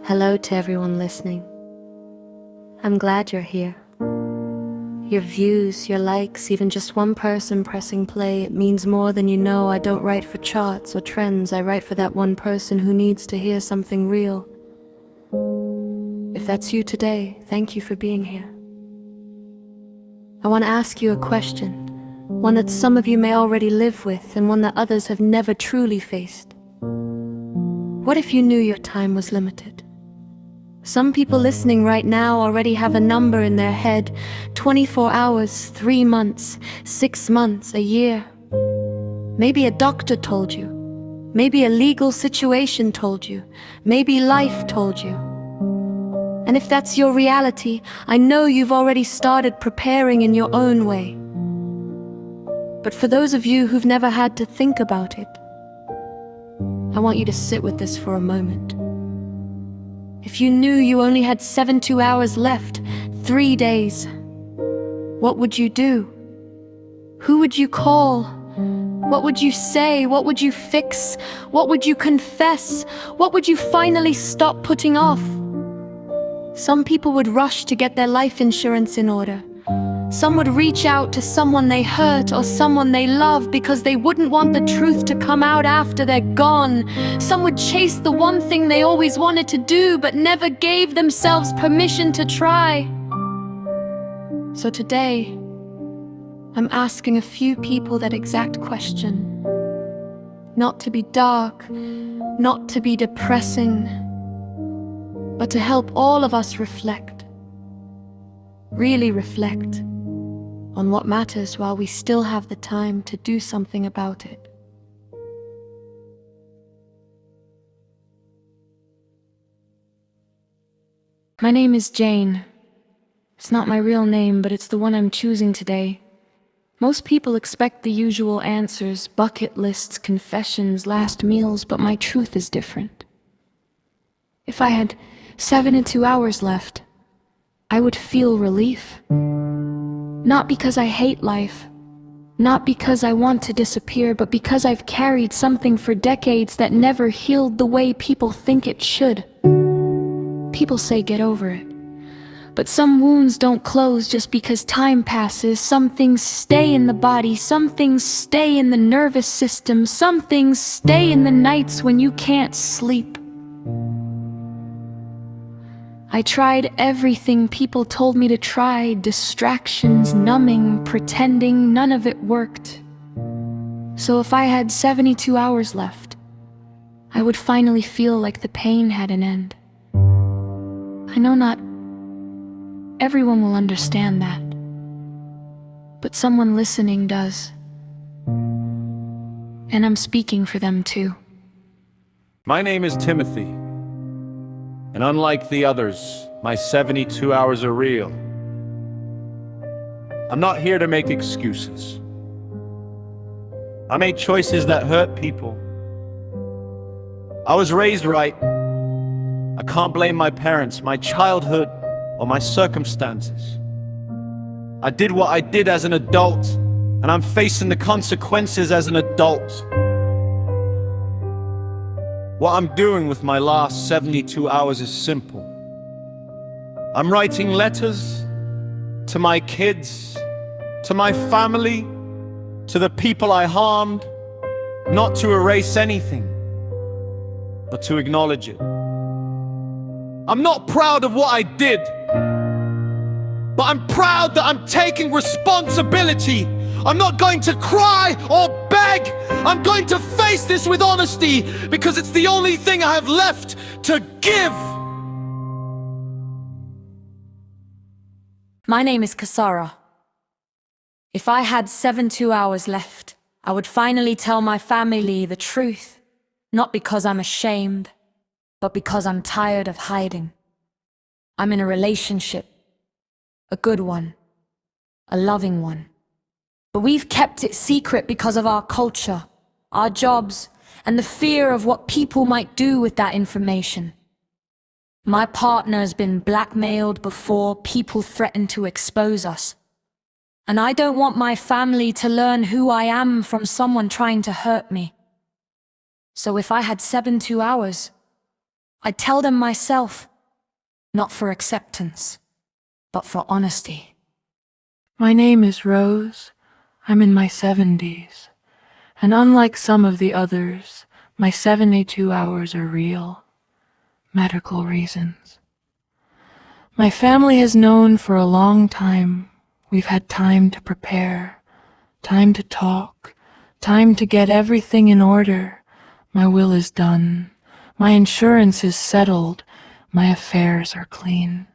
Hello to everyone listening. I'm glad you're here. Your views, your likes, even just one person pressing play, it means more than you know. I don't write for charts or trends. I write for that one person who needs to hear something real. If that's you today, thank you for being here. I want to ask you a question, one that some of you may already live with and one that others have never truly faced. What if you knew your time was limited? Some people listening right now already have a number in their head, 24 hours, 3 months, 6 months, a year. Maybe a doctor told you. Maybe a legal situation told you. Maybe life told you. And if that's your reality, I know you've already started preparing in your own way. But for those of you who've never had to think about it, I want you to sit with this for a moment. If you knew you only had 72 hours left, 3 days, what would you do? Who would you call? What would you say? What would you fix? What would you confess? What would you finally stop putting off? Some people would rush to get their life insurance in order. Some would reach out to someone they hurt or someone they love because they wouldn't want the truth to come out after they're gone. Some would chase the one thing they always wanted to do but never gave themselves permission to try. So today, I'm asking a few people that exact question. Not to be dark, not to be depressing, but to help all of us reflect. Really reflect on what matters while we still have the time to do something about it. My name is Jane. It's not my real name, but it's the one I'm choosing today. Most people expect the usual answers, bucket lists, confessions, last meals, but my truth is different. If I had 72 hours left, I would feel relief. Not because I hate life, not because I want to disappear, but because I've carried something for decades that never healed the way people think it should. People say get over it, but some wounds don't close just because time passes. Some things stay in the body, some things stay in the nervous system, some things stay in the nights when you can't sleep. I tried everything people told me to try, distractions, numbing, pretending, none of it worked. So if I had 72 hours left, I would finally feel like the pain had an end. I know not everyone will understand that, but someone listening does. And I'm speaking for them too. My name is Timothy. And unlike the others, my 72 hours are real. I'm not here to make excuses. I made choices that hurt people. I was raised right. I can't blame my parents, my childhood, or my circumstances. I did what I did as an adult, and I'm facing the consequences as an adult. What I'm doing with my last 72 hours is simple. I'm writing letters to my kids, to my family, to the people I harmed, not to erase anything, but to acknowledge it. I'm not proud of what I did, but I'm proud that I'm taking responsibility. I'm not going to cry or beg. I'm going to face this with honesty because it's the only thing I have left to give. My name is Kasara. If I had 72 hours left, I would finally tell my family the truth, not because I'm ashamed, but because I'm tired of hiding. I'm in a relationship, a good one, a loving one. But we've kept it secret because of our culture, our jobs, and the fear of what people might do with that information. My partner has been blackmailed before. People threaten to expose us. And I don't want my family to learn who I am from someone trying to hurt me. So if I had 72 hours, I'd tell them myself, not for acceptance, but for honesty. My name is Rose. I'm in my 70s. And unlike some of the others, my 72 hours are real. Medical reasons. My family has known for a long time. We've had time to prepare, time to talk, time to get everything in order. My will is done. My insurance is settled. My affairs are clean.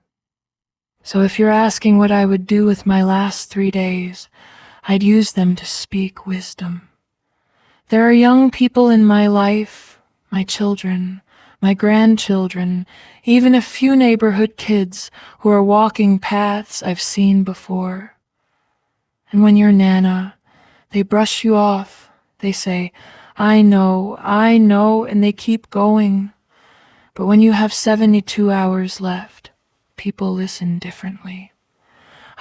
So if you're asking what I would do with my last 3 days, I'd use them to speak wisdom. There are young people in my life, my children, my grandchildren, even a few neighborhood kids who are walking paths I've seen before. And when you're Nana, they brush you off. They say, I know, and they keep going. But when you have 72 hours left, people listen differently.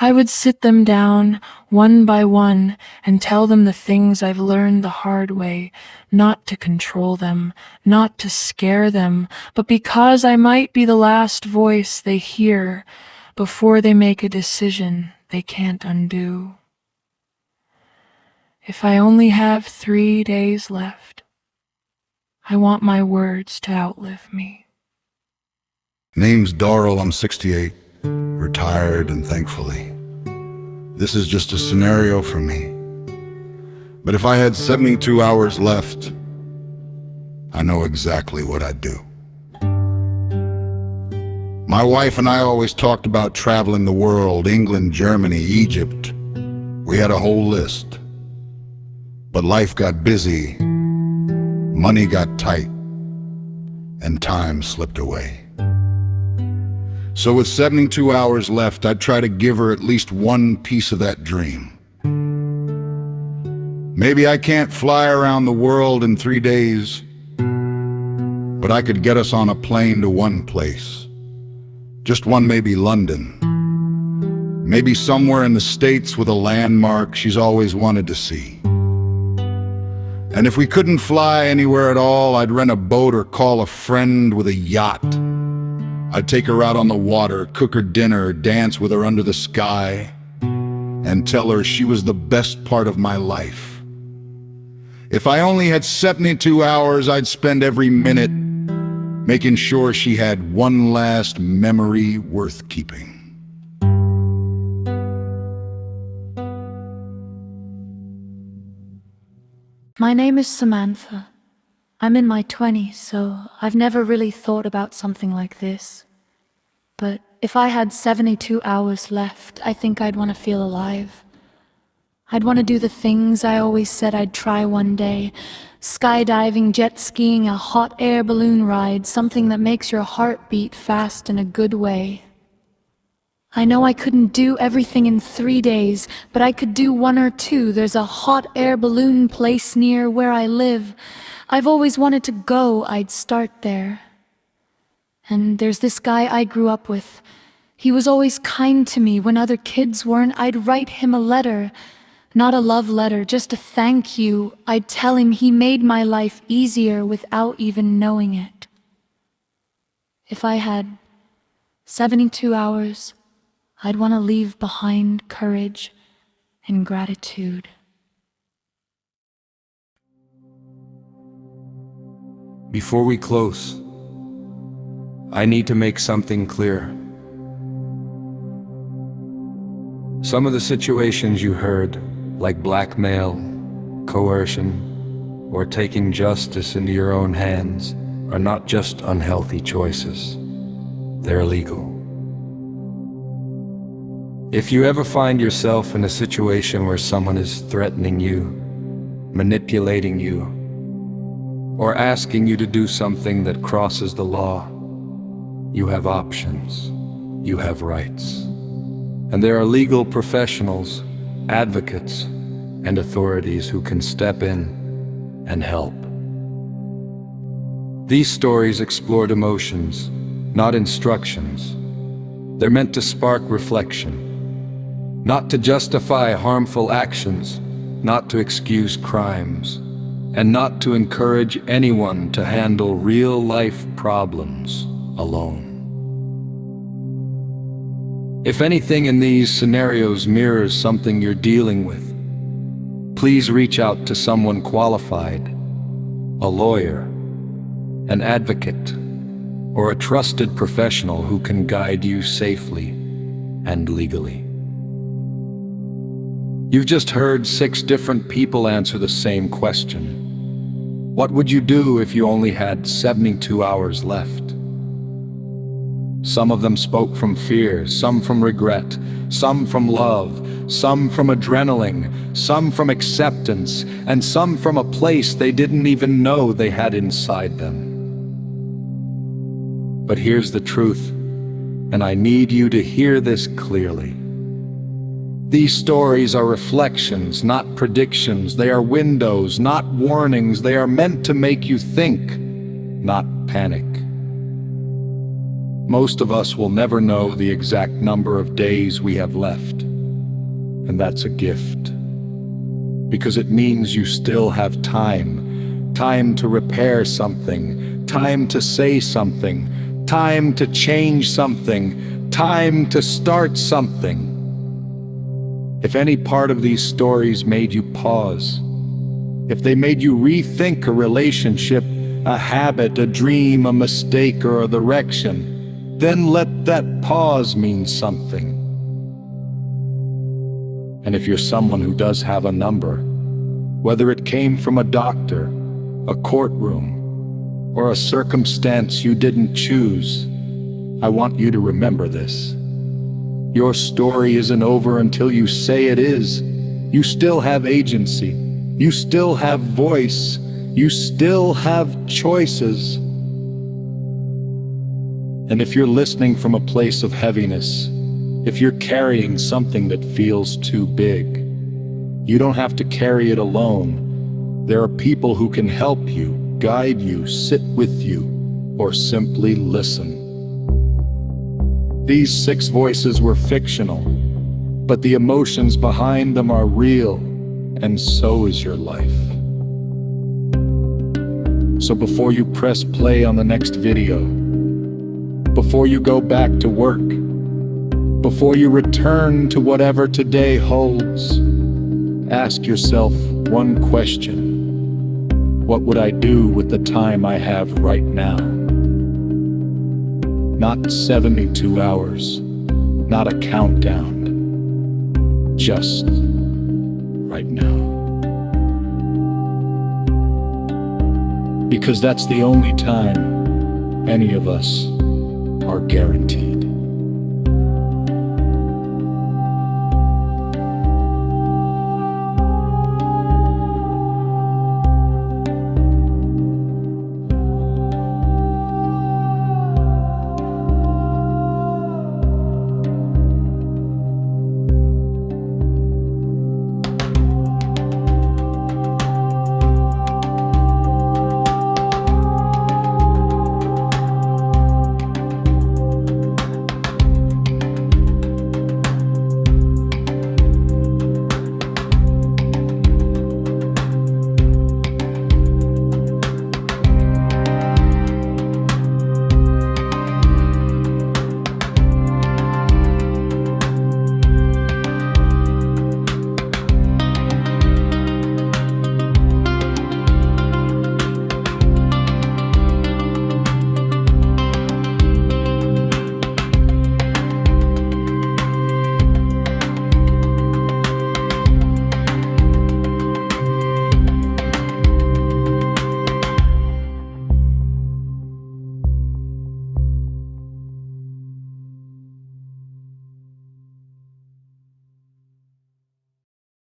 I would sit them down one by one and tell them the things I've learned the hard way, not to control them, not to scare them, but because I might be the last voice they hear before they make a decision they can't undo. If I only have 3 days left, I want my words to outlive me. Name's Darrell, I'm 68, retired and thankfully. This is just a scenario for me. But if I had 72 hours left, I know exactly what I'd do. My wife and I always talked about traveling the world, England, Germany, Egypt. We had a whole list. But life got busy, money got tight, and time slipped away. So with 72 hours left, I'd try to give her at least one piece of that dream. Maybe I can't fly around the world in 3 days, but I could get us on a plane to one place. Just one, maybe London. Maybe somewhere in the States with a landmark she's always wanted to see. And if we couldn't fly anywhere at all, I'd rent a boat or call a friend with a yacht. I'd take her out on the water, cook her dinner, dance with her under the sky, and tell her she was the best part of my life. If I only had 72 hours, I'd spend every minute making sure she had one last memory worth keeping. My name is Samantha. I'm in my 20s, so I've never really thought about something like this. But if I had 72 hours left, I think I'd want to feel alive. I'd want to do the things I always said I'd try one day. Skydiving, jet skiing, a hot air balloon ride, something that makes your heart beat fast in a good way. I know I couldn't do everything in 3 days, but I could do 1 or 2. There's a hot air balloon place near where I live. I've always wanted to go, I'd start there. And there's this guy I grew up with. He was always kind to me when other kids weren't. I'd write him a letter, not a love letter, just a thank you. I'd tell him he made my life easier without even knowing it. If I had 72 hours, I'd want to leave behind courage and gratitude. Before we close, I need to make something clear. Some of the situations you heard, like blackmail, coercion, or taking justice into your own hands, are not just unhealthy choices. They're illegal. If you ever find yourself in a situation where someone is threatening you, manipulating you, or asking you to do something that crosses the law, you have options, you have rights. And there are legal professionals, advocates, and authorities who can step in and help. These stories explored emotions, not instructions. They're meant to spark reflection, not to justify harmful actions, not to excuse crimes, and not to encourage anyone to handle real-life problems alone. If anything in these scenarios mirrors something you're dealing with, please reach out to someone qualified, a lawyer, an advocate, or a trusted professional who can guide you safely and legally. You've just heard 6 different people answer the same question. What would you do if you only had 72 hours left? Some of them spoke from fear, some from regret, some from love, some from adrenaline, some from acceptance, and some from a place they didn't even know they had inside them. But here's the truth, and I need you to hear this clearly. These stories are reflections, not predictions. They are windows, not warnings. They are meant to make you think, not panic. Most of us will never know the exact number of days we have left, and that's a gift. Because it means you still have time. Time to repair something, time to say something, time to change something, time to start something. If any part of these stories made you pause, if they made you rethink a relationship, a habit, a dream, a mistake, or a direction, then let that pause mean something. And if you're someone who does have a number, whether it came from a doctor, a courtroom, or a circumstance you didn't choose, I want you to remember this. Your story isn't over until you say it is. You still have agency. You still have voice. You still have choices. And if you're listening from a place of heaviness, if you're carrying something that feels too big, you don't have to carry it alone. There are people who can help you, guide you, sit with you, or simply listen. These 6 voices were fictional, but the emotions behind them are real, and so is your life. So before you press play on the next video, before you go back to work, before you return to whatever today holds, ask yourself one question. What would I do with the time I have right now? Not 72 hours, not a countdown, just right now. Because that's the only time any of us are guaranteed.